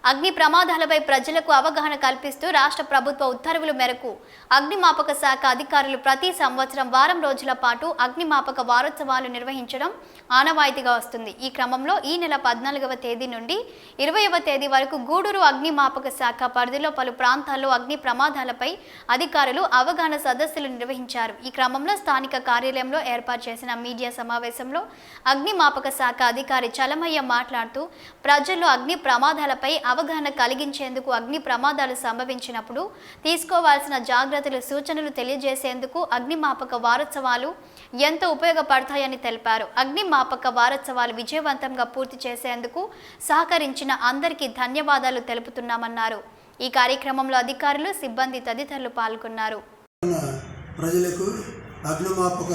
అగ్ని ప్రమాదాలపై ప్రజలకు అవగాహన కల్పిస్తూ రాష్ట్ర ప్రభుత్వ ఉత్తర్వుల మేరకు అగ్నిమాపక శాఖ అధికారులు ప్రతి సంవత్సరం వారం రోజుల పాటు అగ్నిమాపక వారోత్సవాలు నిర్వహించడం ఆనవాయితీగా వస్తుంది. ఈ క్రమంలో ఈ నెల 14వ తేదీ నుండి 20వ తేదీ వరకు గూడూరు అగ్నిమాపక శాఖ పరిధిలో పలు ప్రాంతాల్లో అగ్ని ప్రమాదాలపై అధికారులు అవగాహన సదస్సులు నిర్వహించారు. ఈ క్రమంలో స్థానిక కార్యాలయంలో ఏర్పాటు చేసిన మీడియా సమావేశంలో అగ్నిమాపక శాఖ అధికారి చలమయ్య మాట్లాడుతూ ప్రజల్లో అగ్ని ప్రమాదాలపై అవగాహన కలిగించేందుకు అగ్ని ప్రమాదాలు సంభవించినప్పుడు తీసుకోవాల్సిన జాగ్రత్తలు, సూచనలు తెలియజేసేందుకు అగ్నిమాపక వారోత్సవాలు ఎంతో ఉపయోగపడతాయని తెలిపారు. అగ్నిమాపక వారోత్సవాలు విజయవంతంగా పూర్తి చేసేందుకు సహకరించిన అందరికీ ధన్యవాదాలు తెలుపుతున్నామన్నారు. ఈ కార్యక్రమంలో అధికారులు, సిబ్బంది తదితరులు పాల్గొన్నారు.
ప్రజలకు అగ్నిమాపక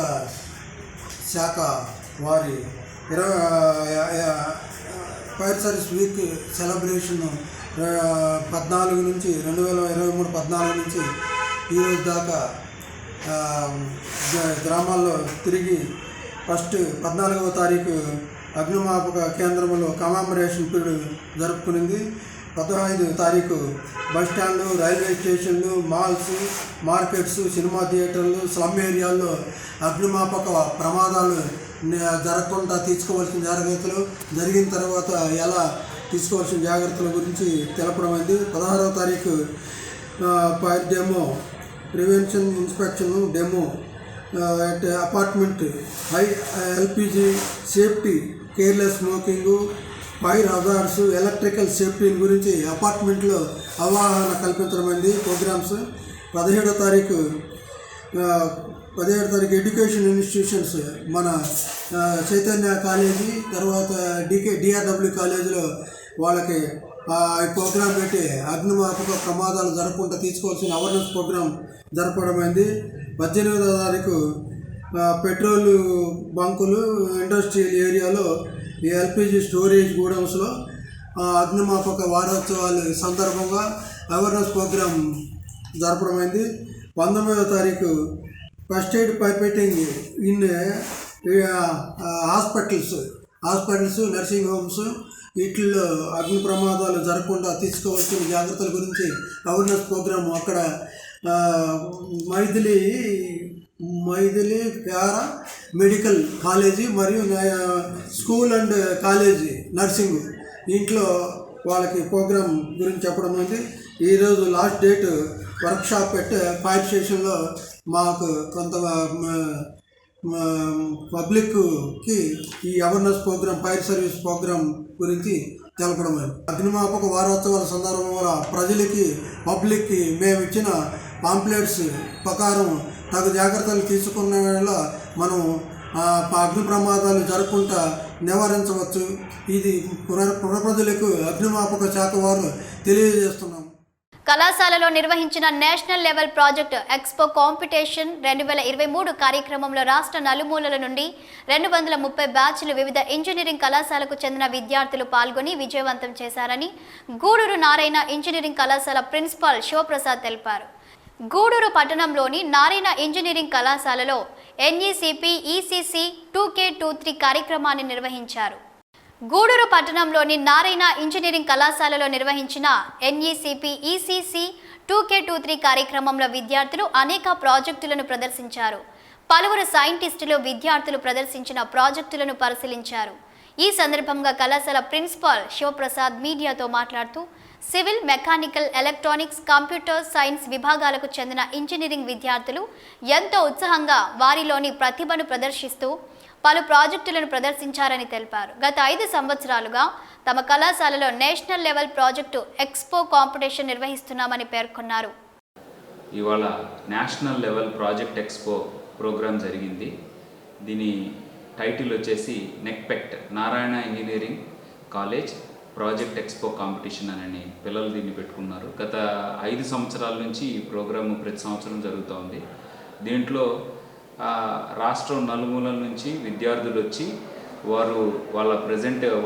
శాఖ వారి ఫైర్ సర్వీస్ వీక్ సెలబ్రేషన్ 14 నుంచి 2023 నుంచి ఈరోజు దాకా గ్రామాల్లో తిరిగి ఫస్ట్ 14వ తారీఖు అగ్నిమాపక కేంద్రంలో కమామరేషన్ పీరియడ్ జరుపుకునింది. 15వ తారీఖు బస్టాండ్లు, రైల్వే స్టేషన్లు, మాల్స్, మార్కెట్స్, సినిమా థియేటర్లు, స్లమ్ ఏరియాల్లో అగ్నిమాపక ప్రమాదాలు జరగకుండా తీసుకోవాల్సిన జాగ్రత్తలు, జరిగిన తర్వాత ఎలా తీసుకోవాల్సిన జాగ్రత్తల గురించి తెలపడమైంది. 16వ తారీఖు fire demo, prevention inspection demo at apartment, high LPG safety, careless smoking, fire hazards, electrical safety గురించి అపార్ట్మెంట్లో అవగాహన కల్పించడమైంది ప్రోగ్రామ్స్. 17వ తారీఖు ఎడ్యుకేషన్ ఇన్స్టిట్యూషన్స్, మన చైతన్య కాలేజీ, తర్వాత డిఆర్డబ్ల్యూ కాలేజీలో వాళ్ళకి ప్రోగ్రాం పెట్టి అగ్నిమాపక ప్రమాదాలు జరగకుండా తీసుకోవాల్సిన అవేర్నెస్ ప్రోగ్రాం జరపడమైంది. 18వ తారీఖు పెట్రోల్ బంకులు ఇండస్ట్రియల్ ఏరియాలో ఎల్పిజి స్టోరేజ్ గూడౌన్స్లో అగ్నిమాపక వారోత్సవాలు సందర్భంగా అవేర్నెస్ ప్రోగ్రాం జరపడమైంది. 19వ తారీఖు ఫస్ట్ ఎయిడ్ పైపెట్టింగ్ ఇన్ హాస్పిటల్స్ నర్సింగ్ హోమ్స్ వీటిల్లో అగ్ని ప్రమాదాలు జరగకుండా తీసుకోవాల్సిన జాగ్రత్తల గురించి అవేర్నెస్ ప్రోగ్రాము అక్కడ మైథిలి ప్యారా మెడికల్ కాలేజీ మరియు స్కూల్ అండ్ కాలేజీ నర్సింగ్ ఇంట్లో వాళ్ళకి ప్రోగ్రాం గురించి చెప్పడం ఉంది. ఈరోజు లాస్ట్ డేట్ వర్క్షాప్ ఫైర్ స్టేషన్లో మాకు కొంత పబ్లిక్కి ఈ awareness program fire service program గురించి తెలపడం. అగ్నిమాపక వారోత్సవాల సందర్భంగా ప్రజలకి పబ్లిక్కి మేము ఇచ్చిన పాంప్లెట్స్ ప్రకారం తగు జాగ్రత్తలు తీసుకున్న వేళ మనం అగ్ని ప్రమాదాలు జరగకుండా నివారించవచ్చు. ఇది ప్రజలకు అగ్నిమాపక శాఖ వారు తెలియజేస్తున్నాం.
కళాశాలలో నిర్వహించిన national level project expo competition 2023 కార్యక్రమంలో రాష్ట్ర నలుమూలల నుండి 230 బ్యాచ్లు వివిధ ఇంజనీరింగ్ కళాశాలకు చెందిన విద్యార్థులు పాల్గొని విజయవంతం చేశారని గూడూరు నారాయణ ఇంజనీరింగ్ కళాశాల ప్రిన్సిపాల్ శివప్రసాద్ తెలిపారు. గూడూరు పట్టణంలోని నారాయణ ఇంజనీరింగ్ కళాశాలలో NECP ECC 2K23 కార్యక్రమాన్ని నిర్వహించారు. గూడూరు పట్టణంలోని నారాయణ ఇంజనీరింగ్ కళాశాలలో నిర్వహించిన NECP ECC 2K23 కార్యక్రమంలో విద్యార్థులు అనేక ప్రాజెక్టులను ప్రదర్శించారు. పలువురు సైంటిస్టులు విద్యార్థులు ప్రదర్శించిన ప్రాజెక్టులను పరిశీలించారు. ఈ సందర్భంగా కళాశాల ప్రిన్సిపాల్ శివప్రసాద్ మీడియాతో మాట్లాడుతూ civil, mechanical, electronics, computer science విభాగాలకు చెందిన ఇంజనీరింగ్ విద్యార్థులు ఎంతో ఉత్సాహంగా వారిలోని ప్రతిభను ప్రదర్శిస్తూ పలు ప్రాజెక్టులను ప్రదర్శించారని తెలిపారు. గత 5 సంవత్సరాలుగా తమ కళాశాలలో national level project expo competition నిర్వహిస్తున్నామని పేర్కొన్నారు.
ఇవాళ national level project expo program జరిగింది. దీని టైటిల్ వచ్చేసి నెక్పెక్ట్ Narayana engineering college project expo competition అని పిల్లలు దీన్ని పెట్టుకున్నారు. గత 5 సంవత్సరాల నుంచి ఈ ప్రోగ్రాము ప్రతి సంవత్సరం జరుగుతోంది. దీంట్లో రాష్ట్రం నలుమూలల నుంచి విద్యార్థులు వచ్చి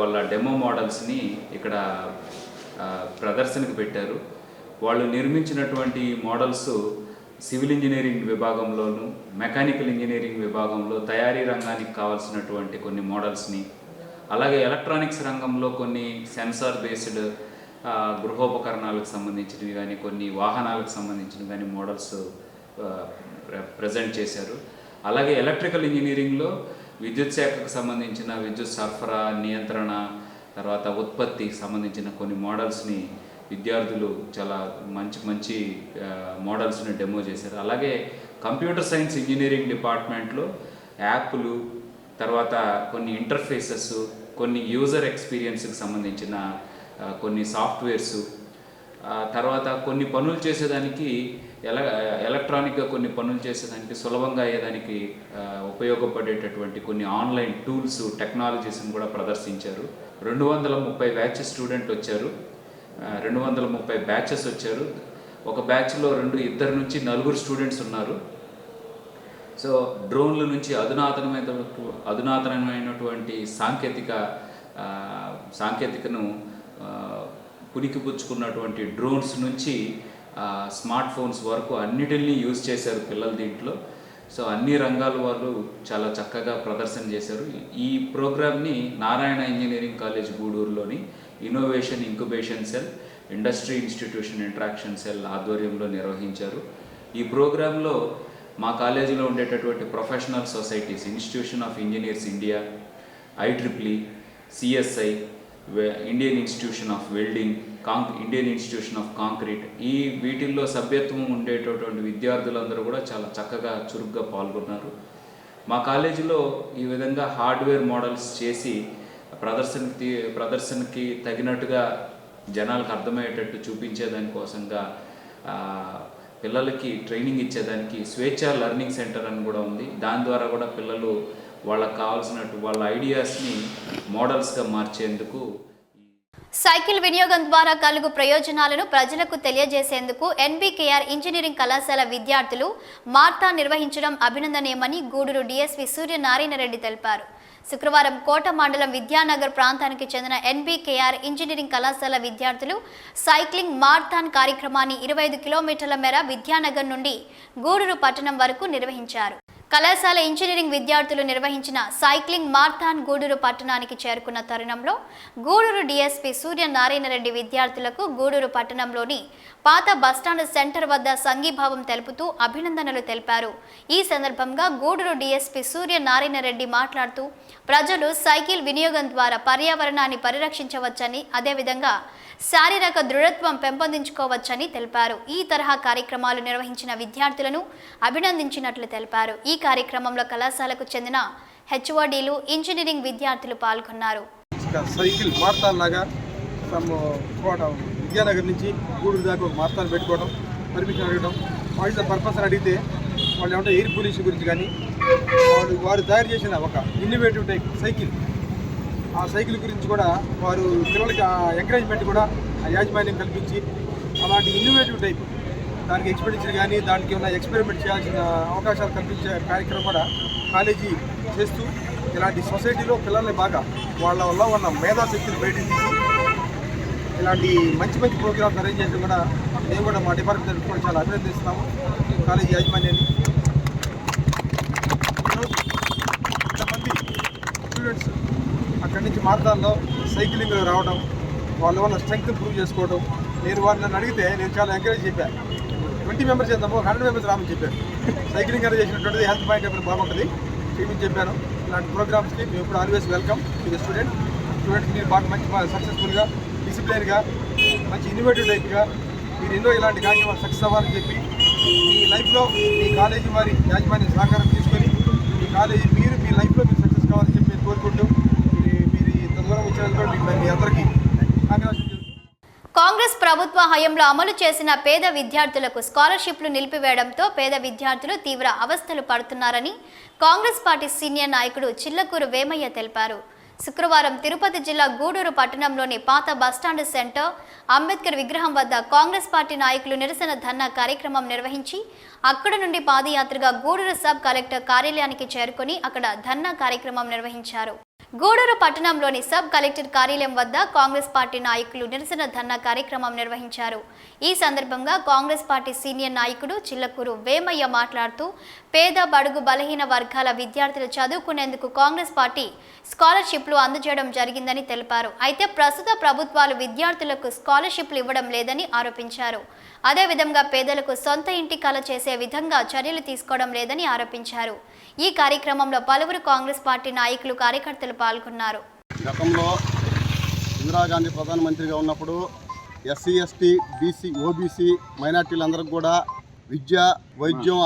వాళ్ళ డెమో మోడల్స్ని ఇక్కడ ప్రదర్శనకు పెట్టారు. వాళ్ళు నిర్మించినటువంటి మోడల్స్ సివిల్ ఇంజనీరింగ్ విభాగంలోను, మెకానికల్ ఇంజనీరింగ్ విభాగంలో తయారీ రంగానికి కావాల్సినటువంటి కొన్ని మోడల్స్ని, అలాగే ఎలక్ట్రానిక్స్ రంగంలో కొన్ని సెన్సార్ బేస్డ్ గృహోపకరణాలకు సంబంధించినవి కానీ, కొన్ని వాహనాలకు సంబంధించినవి కానీ మోడల్స్ ప్రజెంట్ చేశారు. అలాగే ఎలక్ట్రికల్ ఇంజనీరింగ్లో విద్యుత్ శాఖకు సంబంధించిన విద్యుత్ సరఫరా, నియంత్రణ, తర్వాత ఉత్పత్తికి సంబంధించిన కొన్ని మోడల్స్ని విద్యార్థులు చాలా మంచి మోడల్స్ని డెమో చేశారు. అలాగే కంప్యూటర్ సైన్స్ ఇంజనీరింగ్ డిపార్ట్మెంట్లో యాప్లు, తర్వాత కొన్ని ఇంటర్ఫేసెస్, కొన్ని యూజర్ ఎక్స్పీరియన్స్కి సంబంధించిన కొన్ని సాఫ్ట్వేర్స్, తర్వాత కొన్ని పనులు చేసేదానికి ఎలక్ట్రానిక్గా కొన్ని పనులు చేసేదానికి సులభంగా అయ్యేదానికి ఉపయోగపడేటటువంటి కొన్ని ఆన్లైన్ టూల్స్, టెక్నాలజీస్ని కూడా ప్రదర్శించారు. 230 బ్యాచ్ స్టూడెంట్ వచ్చారు. 230 బ్యాచెస్ వచ్చారు. ఒక బ్యాచ్లో 2 నుంచి 4 స్టూడెంట్స్ ఉన్నారు. సో డ్రోన్ల నుంచి అధునాతనమైనటువంటి సాంకేతికను పుణికిపుచ్చుకున్నటువంటి డ్రోన్స్ నుంచి స్మార్ట్ ఫోన్స్ వరకు అన్నిటిని యూజ్ చేశారు పిల్లలు దీంట్లో. సో అన్ని రంగాల వాళ్ళు చాలా చక్కగా ప్రదర్శన చేశారు. ఈ ప్రోగ్రామ్ని నారాయణ ఇంజనీరింగ్ కాలేజ్ గూడూరులోని innovation incubation cell, industry institution interaction cell ఆధ్వర్యంలో నిర్వహించారు. ఈ ప్రోగ్రాంలో మా కాలేజీలో ఉండేటటువంటి professional societies, institution of engineers India, IEEE, CSI, Indian institution of welding, Indian institution of concrete, ఈ వీటిల్లో సభ్యత్వం ఉండేటటువంటి విద్యార్థులందరూ కూడా చాలా చక్కగా చురుగ్గా పాల్గొన్నారు. మా కాలేజీలో ఈ విధంగా హార్డ్వేర్ మోడల్స్ చేసి ప్రదర్శనకి తగినట్టుగా జనాలకు అర్థమయ్యేటట్టు చూపించేదానికోసంగా పిల్లలకి ట్రైనింగ్ ఇచ్చేదానికి స్వేచ్ఛ లెర్నింగ్ సెంటర్ అని కూడా ఉంది. దాని ద్వారా కూడా పిల్లలు వాళ్ళకి కావాల్సినట్టు వాళ్ళ ఐడియాస్ని మోడల్స్గా మార్చేందుకు
సైకిల్ వినియోగం ద్వారా కలుగు ప్రయోజనాలను ప్రజలకు తెలియజేసేందుకు ఎన్బీకేఆర్ ఇంజనీరింగ్ కళాశాల విద్యార్థులు మార్థాన్ నిర్వహించడం అభినందనీయమని గూడూరు డీఎస్పీ సూర్యనారాయణ రెడ్డి తెలిపారు. శుక్రవారం కోట మండలం విద్యానగర్ ప్రాంతానికి చెందిన ఎన్బీకేఆర్ ఇంజనీరింగ్ కళాశాల విద్యార్థులు సైక్లింగ్ మార్థాన్ కార్యక్రమాన్ని 25 కిలోమీటర్ల మేర విద్యానగర్ నుండి గూడూరు పట్టణం వరకు నిర్వహించారు. కళాశాల ఇంజనీరింగ్ విద్యార్థులు నిర్వహించిన సైక్లింగ్ మార్థాన్ గూడూరు పట్టణానికి చేరుకున్న తరుణంలో గూడూరు డీఎస్పీ సూర్యనారాయణ రెడ్డి విద్యార్థులకు గూడూరు పట్టణంలోని పాత బస్టాండ్ సెంటర్ వద్ద సంఘీభావం తెలుపుతూ అభినందనలు తెలిపారు. ఈ సందర్భంగా గూడూరు డీఎస్పీ సూర్యనారాయణ రెడ్డి మాట్లాడుతూ ప్రజలు సైకిల్ వినియోగం ద్వారా పర్యావరణాన్ని పరిరక్షించవచ్చని, అదేవిధంగా శారీరక దృఢత్వం పెంపొందించుకోవచ్చని తెలిపారు. ఈ తరహా కార్యక్రమాలు నిర్వహించిన విద్యార్థులను అభినందించినట్లు తెలిపారు. ఈ కార్యక్రమంలో కళాశాలకు చెందిన హెచ్ఓడీలు, ఇంజనీరింగ్ విద్యార్థులు పాల్గొన్నారు.
సైకిల్ మార్థాన్ లాగా విద్యానగర్ నుంచి గూడూరు దాకా ఒక మార్థాన్ పెట్టుకోవడం, పర్మిషన్ అడగడం, వాటి పర్పస్ అని అడిగితే వాళ్ళు ఏమంటే ఎయిర్ పొల్యూషన్ గురించి కానీ వారు తయారు చేసిన ఒక ఇన్నోవేటివ్ టైప్ సైకిల్, ఆ సైకిల్ గురించి కూడా వారు పిల్లలకి ఎంకరేజ్మెంట్ కూడా యాజమాన్యం కల్పించి అలాంటి ఇన్నోవేటివ్ టైప్ దానికి ఎక్స్పెండిచర్ కానీ దానికి ఉన్న ఎక్స్పెరిమెంట్ చేయాల్సిన అవకాశాలు కల్పించే కార్యక్రమం కూడా కాలేజీ చేస్తూ ఇలాంటి సొసైటీలో పిల్లల్ని బాగా వాళ్ళ వల్ల ఉన్న మేధాశక్తిని బయటకు తీసి ఇలాంటి మంచి మంచి ప్రోగ్రామ్స్ అరేంజ్ చేయడం కూడా మేము కూడా మా డిపార్ట్మెంట్ కూడా చాలా అభినందిస్తున్నాము కాలేజీ యాజమాన్యాన్ని. ఇంతమంది స్టూడెంట్స్ అక్కడి నుంచి మార్థాన్లో సైక్లింగ్లో రావడం, వాళ్ళ వల్ల స్ట్రెంగ్త్ ప్రూవ్ చేసుకోవడం. నేను వారిని నన్ను అడిగితే నేను చాలా ఎంకరేజ్ చెప్పాను. 20 మెంబర్స్ చేద్దాము, 100 మెంబర్స్ రామని చెప్పాను. సైక్లింగ్ అనేది చేసినటువంటిది హెల్త్ పాయింట్ ఎప్పుడు బాగుంటుంది చేయమని చెప్పాను. ఇలాంటి ప్రోగ్రామ్స్కి మేము ఇప్పుడు always welcome to the students మీరు బాగా మంచి సక్సెస్ఫుల్గా, డిసిప్లైన్గా, మంచి ఇన్నోవేటివ్ టైప్గా మీరు ఎన్నో ఇలాంటి కార్యక్రమాలు సక్సెస్ అవ్వాలని చెప్పి మీ లైఫ్లో మీ కాలేజీ వారి యాజమాన్య సహకారం తీసుకొని మీ కాలేజీ మీ లైఫ్లో మీరు సక్సెస్ కావాలని చెప్పి నేను కోరుకుంటూ మీరు ఇంత దూరం వచ్చినందుకు మీకు మీ అందరికీ కంగ్రాచులేషన్స్.
కాంగ్రెస్ ప్రభుత్వ హయాంలో అమలు చేసిన పేద విద్యార్థులకు స్కాలర్షిప్లు నిలిపివేయడంతో పేద విద్యార్థులు తీవ్ర అవస్థలు పడుతున్నారని కాంగ్రెస్ పార్టీ సీనియర్ నాయకుడు చిల్లకూరు వేమయ్య తెలిపారు. శుక్రవారం తిరుపతి జిల్లా గూడూరు పట్టణంలోని పాత బస్టాండ్ సెంటర్, అంబేద్కర్ విగ్రహం వద్ద కాంగ్రెస్ పార్టీ నాయకులు నిరసన ధర్నా కార్యక్రమం నిర్వహించి అక్కడ నుండి పాదయాత్రగా గూడూరు సబ్ కలెక్టర్ కార్యాలయానికి చేరుకొని అక్కడ ధర్నా కార్యక్రమం నిర్వహించారు. గూడూరు పట్టణంలోని సబ్ కలెక్టర్ కార్యాలయం వద్ద కాంగ్రెస్ పార్టీ నాయకులు నిరసన ధర్నా కార్యక్రమం నిర్వహించారు. ఈ సందర్భంగా కాంగ్రెస్ పార్టీ సీనియర్ నాయకుడు చిల్లకూరు వేమయ్య మాట్లాడుతూ పేద, బడుగు, బలహీన వర్గాల విద్యార్థులు చదువుకునేందుకు కాంగ్రెస్ పార్టీ స్కాలర్షిప్లు అందజేయడం జరిగిందని తెలిపారు. అయితే ప్రస్తుత ప్రభుత్వాలు విద్యార్థులకు స్కాలర్షిప్లు ఇవ్వడం లేదని ఆరోపించారు. అదేవిధంగా పేదలకు సొంత ఇంటి కల చేసే విధంగా చర్యలు తీసుకోవడం లేదని ఆరోపించారు. ఈ కార్యక్రమంలో పలువురు కాంగ్రెస్ పార్టీ నాయకులు, కార్యకర్తలు పాల్గొన్నారు.
గతంలో ఇందిరాగాంధీ ప్రధానమంత్రిగా ఉన్నప్పుడు ఎస్సీ, ఎస్టీ, బీసీ, ఓబీసీ మైనార్టీలందరికీ కూడా విద్య, వైద్యం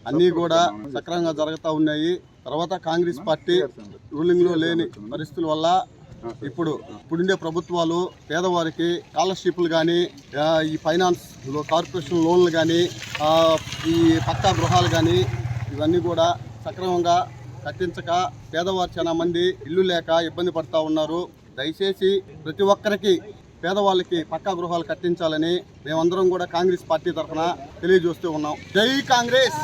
అన్నీ కూడా సక్రమంగా జరుగుతూ ఉన్నాయి. తర్వాత కాంగ్రెస్ పార్టీ రూలింగ్లో లేని పరిస్థితుల వల్ల ఇప్పుడుండే ప్రభుత్వాలు పేదవారికి స్కాలర్షిప్లు కానీ, ఈ ఫైనాన్స్ కార్పొరేషన్ లోన్లు కానీ, ఈ పక్కా గృహాలు కానీ ఇవన్నీ కూడా సక్రమంగా కట్టించక పేదవారు చాలా మంది ఇల్లు లేక ఇబ్బంది పడుతూ ఉన్నారు. దయచేసి ప్రతి ఒక్కరికి పేదవాళ్ళకి పక్కా గృహాలు కట్టించాలని మేమందరం కూడా కాంగ్రెస్ పార్టీ తరఫున తెలియజేస్తూ ఉన్నాం. జై కాంగ్రెస్.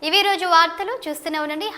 ఇవి రోజు వార్తలు చూస్తూనే ఉండండి.